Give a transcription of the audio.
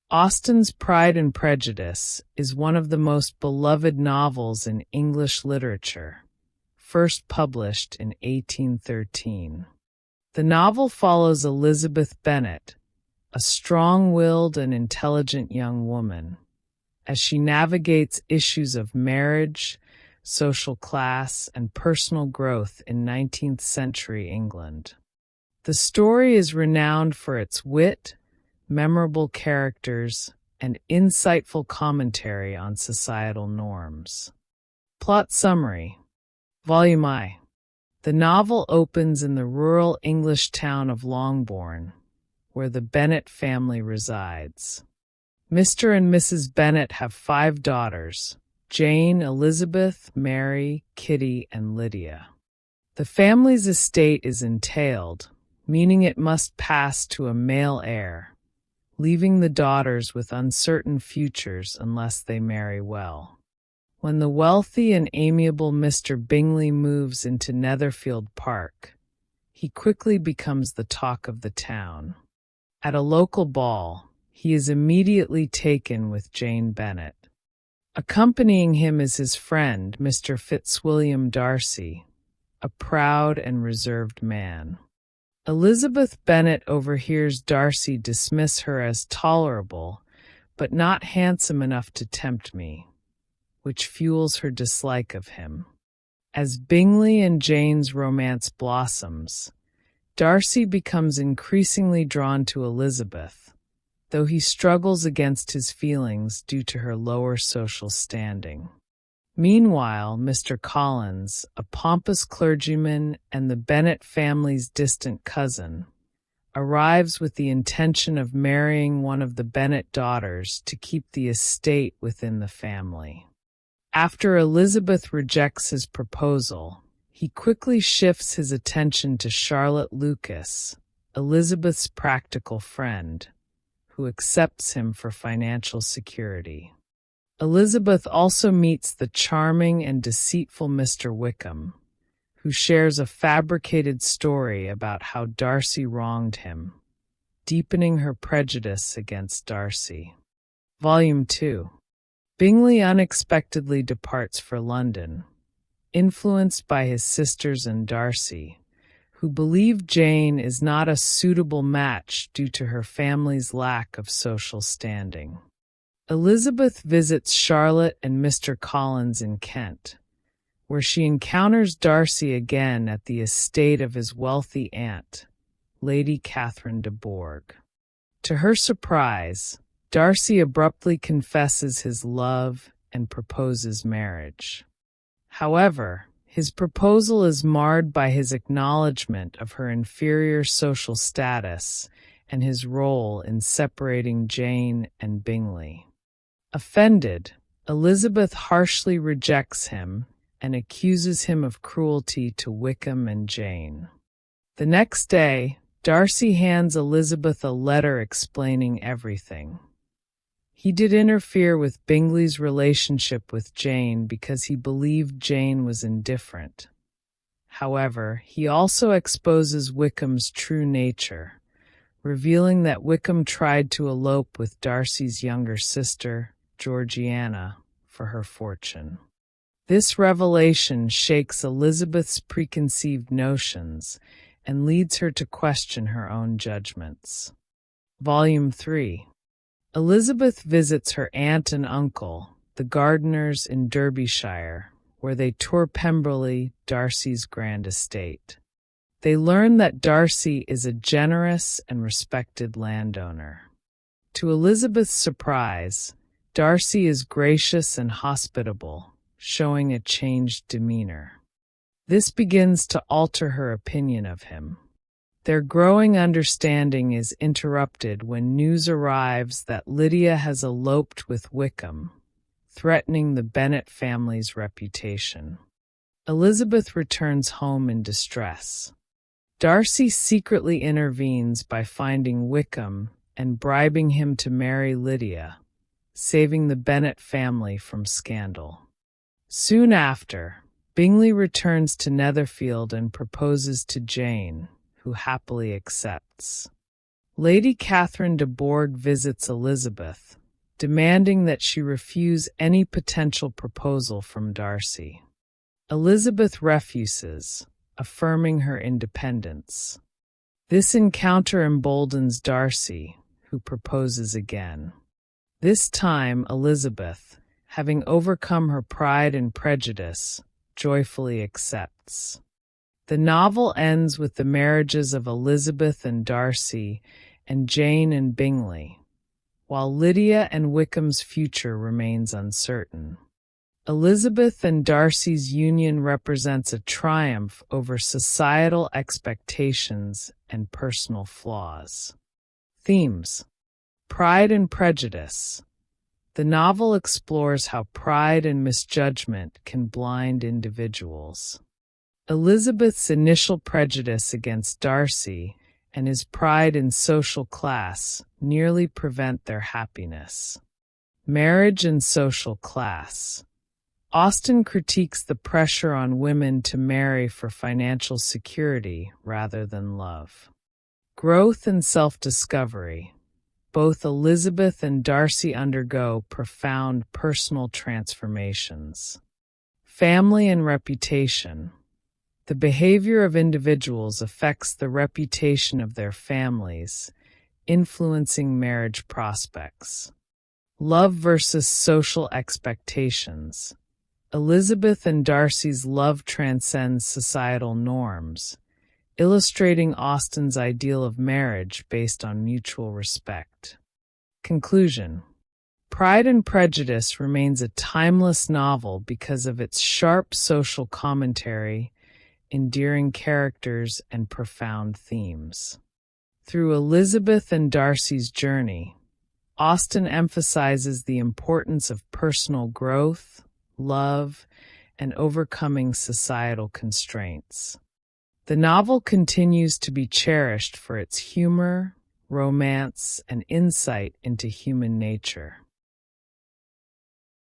Austen's Pride and Prejudice is one of the most beloved novels in English literature, first published in 1813. The novel follows Elizabeth Bennet, a strong-willed and intelligent young woman, as she navigates issues of marriage, social class, and personal growth in 19th-century England. The story is renowned for its wit, memorable characters, and insightful commentary on societal norms. Plot summary. Volume I. The novel opens in the rural English town of Longbourn, where the Bennet family resides. Mr. and Mrs. Bennet have 5 daughters: Jane, Elizabeth, Mary, Kitty, and Lydia. The family's estate is entailed, meaning it must pass to a male heir, leaving the daughters with uncertain futures unless they marry well. When the wealthy and amiable Mr. Bingley moves into Netherfield Park, he quickly becomes the talk of the town. At a local ball, he is immediately taken with Jane Bennet. Accompanying him is his friend, Mr. Fitzwilliam Darcy, a proud and reserved man. Elizabeth Bennet overhears Darcy dismiss her as tolerable, but not handsome enough to tempt me, which fuels her dislike of him. As Bingley and Jane's romance blossoms, Darcy becomes increasingly drawn to Elizabeth, though he struggles against his feelings due to her lower social standing. Meanwhile, Mr. Collins, a pompous clergyman and the Bennet family's distant cousin, arrives with the intention of marrying one of the Bennet daughters to keep the estate within the family. After Elizabeth rejects his proposal, he quickly shifts his attention to Charlotte Lucas, Elizabeth's practical friend, who accepts him for financial security. Elizabeth also meets the charming and deceitful Mr. Wickham, who shares a fabricated story about how Darcy wronged him, deepening her prejudice against Darcy. Volume 2. Bingley unexpectedly departs for London, influenced by his sisters and Darcy, who believe Jane is not a suitable match due to her family's lack of social standing. Elizabeth visits Charlotte and Mr. Collins in Kent, where she encounters Darcy again at the estate of his wealthy aunt, Lady Catherine de Bourgh. To her surprise, Darcy abruptly confesses his love and proposes marriage. However, his proposal is marred by his acknowledgement of her inferior social status and his role in separating Jane and Bingley. Offended, Elizabeth harshly rejects him and accuses him of cruelty to Wickham and Jane. The next day, Darcy hands Elizabeth a letter explaining everything. He did interfere with Bingley's relationship with Jane because he believed Jane was indifferent. However, he also exposes Wickham's true nature, revealing that Wickham tried to elope with Darcy's younger sister, Georgiana, for her fortune. This revelation shakes Elizabeth's preconceived notions and leads her to question her own judgments. Volume 3. Elizabeth visits her aunt and uncle, the Gardiners in Derbyshire, where they tour Pemberley, Darcy's grand estate. They learn that Darcy is a generous and respected landowner. To Elizabeth's surprise, Darcy is gracious and hospitable, showing a changed demeanor. This begins to alter her opinion of him. Their growing understanding is interrupted when news arrives that Lydia has eloped with Wickham, threatening the Bennet family's reputation. Elizabeth returns home in distress. Darcy secretly intervenes by finding Wickham and bribing him to marry Lydia, saving the Bennet family from scandal. Soon after, Bingley returns to Netherfield and proposes to Jane, who happily accepts. Lady Catherine de Bourgh visits Elizabeth, demanding that she refuse any potential proposal from Darcy. Elizabeth refuses, affirming her independence. This encounter emboldens Darcy, who proposes again. This time, Elizabeth, having overcome her pride and prejudice, joyfully accepts. The novel ends with the marriages of Elizabeth and Darcy and Jane and Bingley, while Lydia and Wickham's future remains uncertain. Elizabeth and Darcy's union represents a triumph over societal expectations and personal flaws. Themes: Pride and Prejudice. The novel explores how pride and misjudgment can blind individuals. Elizabeth's initial prejudice against Darcy and his pride in social class nearly prevent their happiness. Marriage and social class. Austen critiques the pressure on women to marry for financial security rather than love. Growth and self-discovery. Both Elizabeth and Darcy undergo profound personal transformations. Family and reputation. The behavior of individuals affects the reputation of their families, influencing marriage prospects. Love versus social expectations. Elizabeth and Darcy's love transcends societal norms, illustrating Austen's ideal of marriage based on mutual respect. Conclusion: Pride and Prejudice remains a timeless novel because of its sharp social commentary, endearing characters, and profound themes. Through Elizabeth and Darcy's journey, Austen emphasizes the importance of personal growth, love, and overcoming societal constraints. The novel continues to be cherished for its humor, romance, and insight into human nature.